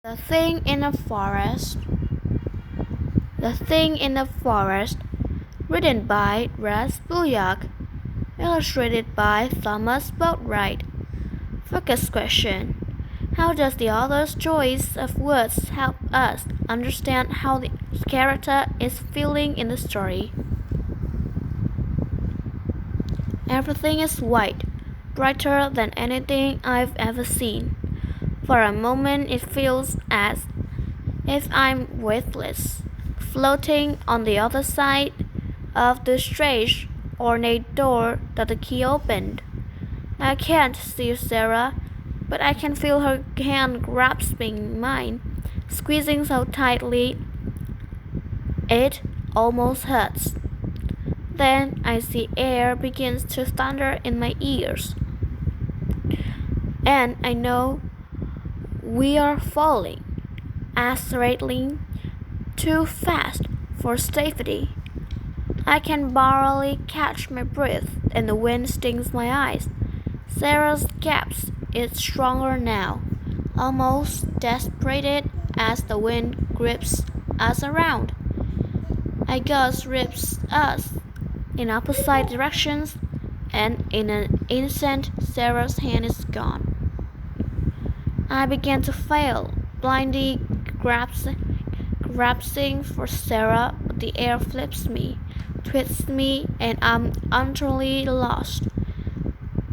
The Thing in the Forest. The Thing in the Forest, written by Russ Bullock, illustrated by Thomas Boatwright. Focus question: how does the author's choice of words help us understand how the character is feeling in the story? Everything is white, brighter than anything I've ever seen. For a moment it feels as if I'm weightless, floating on the other side of the strange, ornate door that the key opened. I can't see Sarah, but I can feel her hand grasping mine, squeezing so tightly it almost hurts. Then I see air begins to thunder in my ears, and I know we are falling, accelerating too fast for safety. I can barely catch my breath, and the wind stings my eyes. Sarah's gasp is stronger now, almost desperate as the wind grips us around. A gust rips us in opposite directions, and in an instant Sarah's hand is gone. I begin to fail, blindly grasping for Sarah, but the air flips me, twists me, and I'm utterly lost.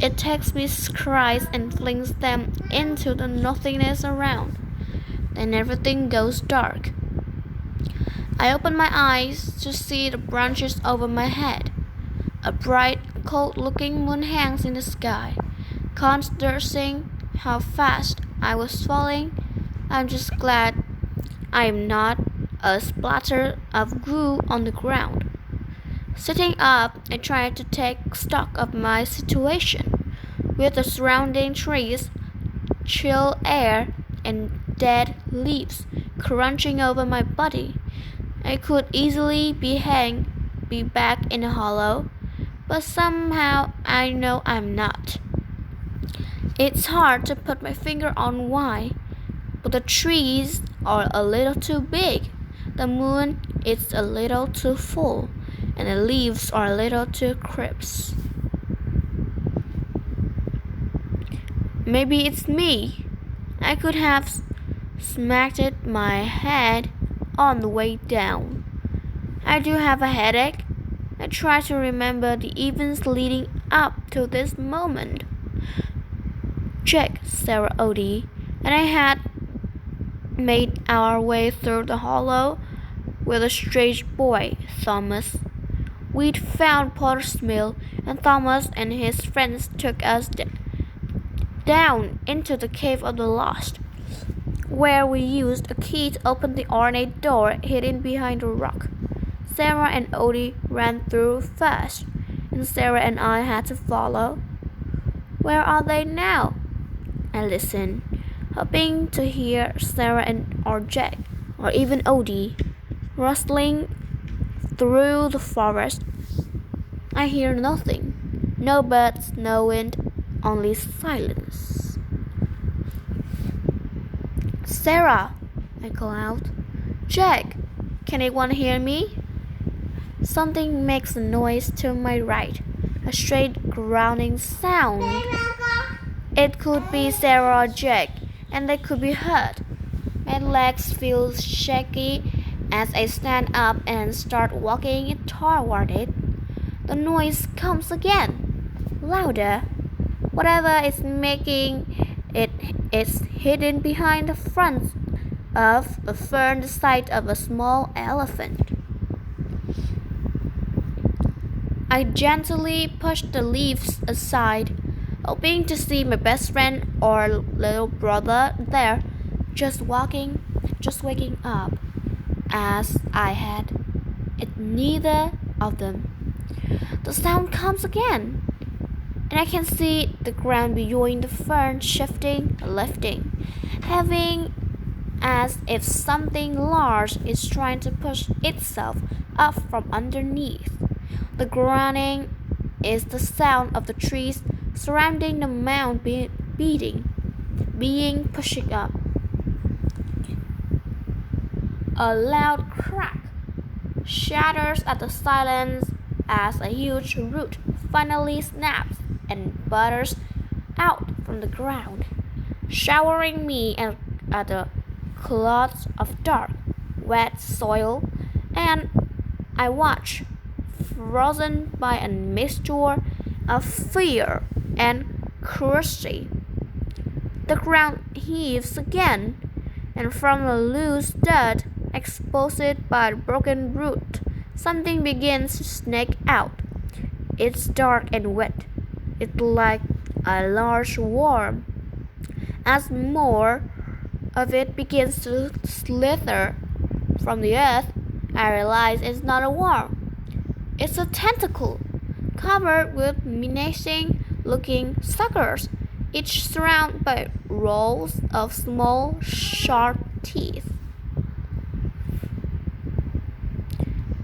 It takes me cries and flings them into the nothingness around. Then everything goes dark. I open my eyes to see the branches over my head. A bright, cold-looking moon hangs in the sky, contrasting how fast I was falling. I'm just glad I'm not a splatter of goo on the ground. Sitting up, I tried to take stock of my situation. With the surrounding trees, chill air, and dead leaves crunching over my body, I could easily be back in a hollow, but somehow I know I'm not. It's hard to put my finger on why, but the trees are a little too big, the moon is a little too full, and the leaves are a little too crisp. Maybe it's me. I could have smacked my head on the way down. I do have a headache. I try to remember the events leading up to this moment. Jack, Sarah, Odie, and I had made our way through the hollow with a strange boy, Thomas. We'd found Potter's Mill, and Thomas and his friends took us down into the Cave of the Lost, where we used a key to open the ornate door hidden behind a rock. Sarah and Odie ran through first, and Sarah and I had to follow. Where are they now? I listened, hoping to hear Sarah or Jack, or even Odie, rustling through the forest. I hear nothing. No birds, no wind, only silence. Sarah, I call out. Jack, can anyone hear me? Something makes a noise to my right, a straight growling sound. It could be Sarah or Jack, and they could be heard. My legs feel shaky as I stand up and start walking toward it. The noise comes again, louder. Whatever is making it is hidden behind the front of a fern the size of a small elephant. I gently push the leaves aside, hoping to see my best friend or little brother there, just waking up, as I had. It neither of them. The sound comes again, and I can see the ground beyond the fern shifting, lifting, having as if something large is trying to push itself up from underneath. The groaning is the sound of the trees surrounding the mound being pushed up. A loud crack shatters at the silence as a huge root finally snaps and butters out from the ground, showering me at a clods of dark, wet soil, and I watch, frozen by a mixture of fear and curiosity. The ground heaves again, and from the loose dirt exposed by the broken root, something begins to snake out. It's dark and wet. It's like a large worm. As more of it begins to slither from the earth, I realize it's not a worm. It's a tentacle covered with menacing looking suckers, each surrounded by rows of small, sharp teeth.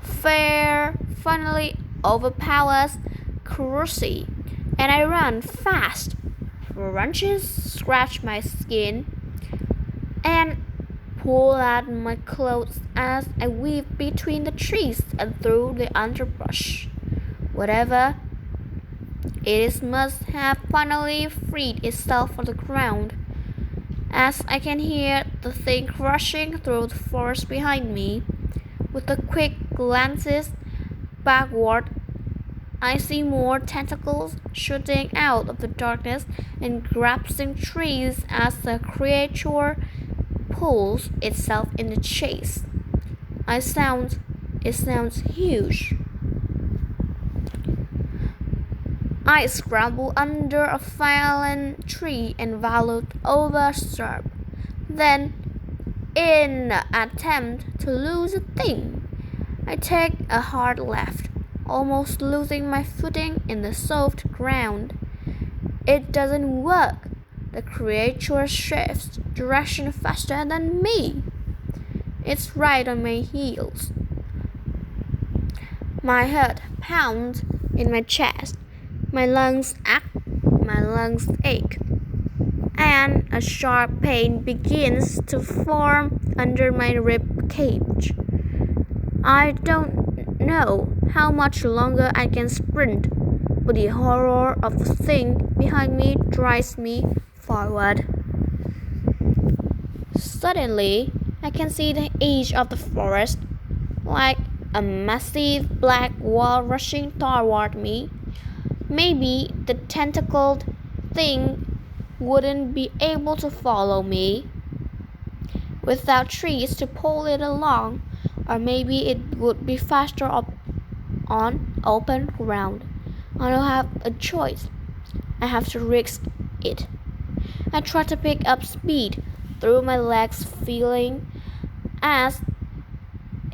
Fear finally overpowers curiosity, and I run fast. Branches scratch my skin and pull at my clothes as I weave between the trees and through the underbrush. Whatever it is must have finally freed itself from the ground, as I can hear the thing crushing through the forest behind me. With the quick glances backward, I see more tentacles shooting out of the darkness and grasping trees as the creature pulls itself in the chase. It sounds huge. I scrambled under a fallen tree and vaulted over a shrub. Then, in an attempt to lose the thing, I take a hard left, almost losing my footing in the soft ground. It doesn't work. The creature shifts direction faster than me. It's right on my heels. My heart pounds in my chest. My lungs ache, and a sharp pain begins to form under my rib cage. I don't know how much longer I can sprint, but the horror of the thing behind me drives me forward. Suddenly, I can see the edge of the forest, like a massive black wall rushing toward me. Maybe the tentacled thing wouldn't be able to follow me without trees to pull it along, or maybe it would be faster up on open ground. I don't have a choice. I have to risk it. I try to pick up speed through my legs, feeling as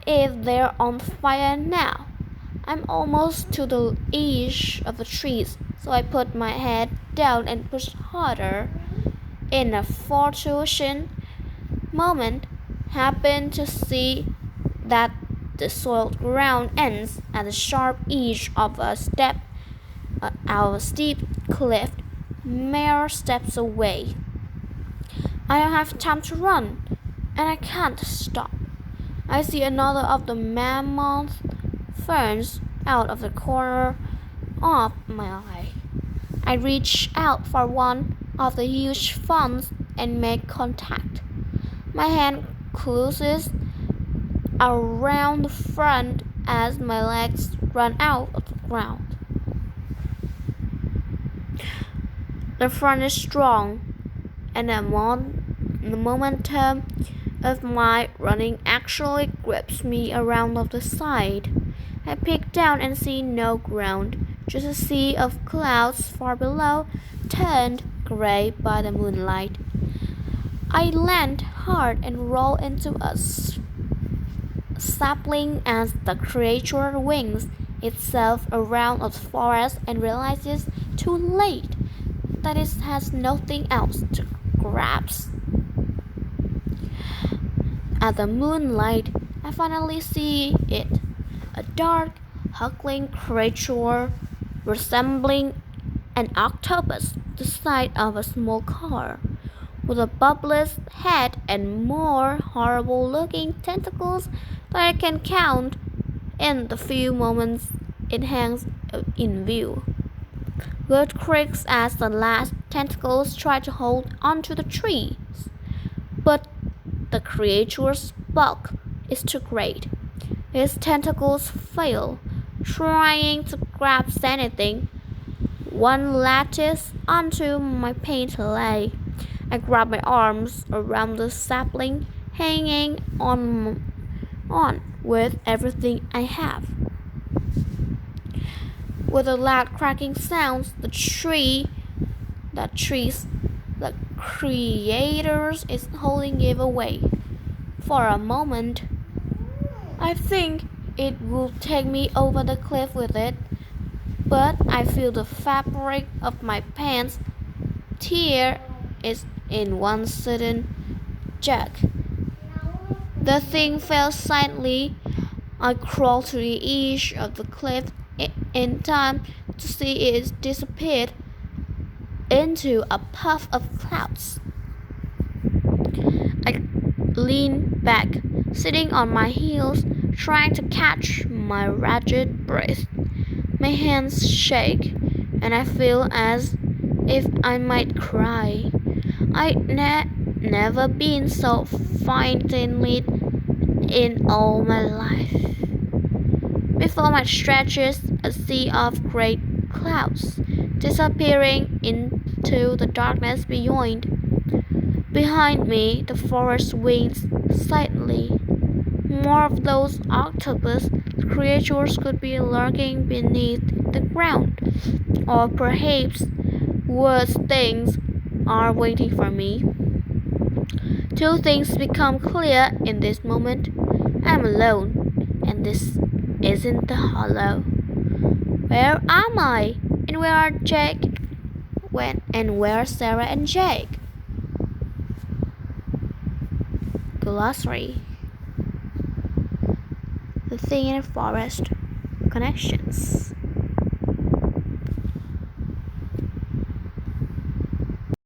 if they're on fire now. I'm almost to the edge of the trees, so I put my head down and push harder. In a fortuitous moment, happen to see that the soiled ground ends at the sharp edge of a steep cliff, mere steps away. I don't have time to run, and I can't stop. I see another of the mammoth ferns out of the corner of my eye. I reach out for one of the huge fronds and make contact. My hand closes around the front as my legs run out of the ground. The front is strong, and the momentum of my running actually grips me around of the side. I peek down and see no ground, just a sea of clouds far below, turned gray by the moonlight. I land hard and roll into a sapling as the creature wings itself around the forest and realizes too late that it has nothing else to grasp. At the moonlight, I finally see it, a dark, hulking creature resembling an octopus the size of a small car, with a bulbous head and more horrible looking tentacles that I can count in the few moments it hangs in view. Wood creaks as the last tentacles try to hold onto the trees, but the creature's bulk is too great. His tentacles fail, trying to grasp anything. One latches onto my painted leg. I grab my arms around the sapling, hanging on with everything I have. With a loud cracking sound, the creators is holding give away. For a moment, I think it will take me over the cliff with it, but I feel the fabric of my pants tear it in one sudden jerk. The thing fell silently. I crawled to the edge of the cliff in time to see it disappear into a puff of clouds. I leaned back, sitting on my heels, trying to catch my ragged breath. My hands shake, and I feel as if I might cry. I'd never been so frightened in all my life. Before me stretches a sea of great clouds, disappearing into the darkness beyond. Behind me, the forest swings slightly. More of those octopus creatures could be lurking beneath the ground, or perhaps worse things are waiting for me. Two things become clear in this moment. I'm alone, and this isn't the hollow. Where am I? And where are Jake? And where are Sarah and Jake? Glossary. The thing in the forest. Connections.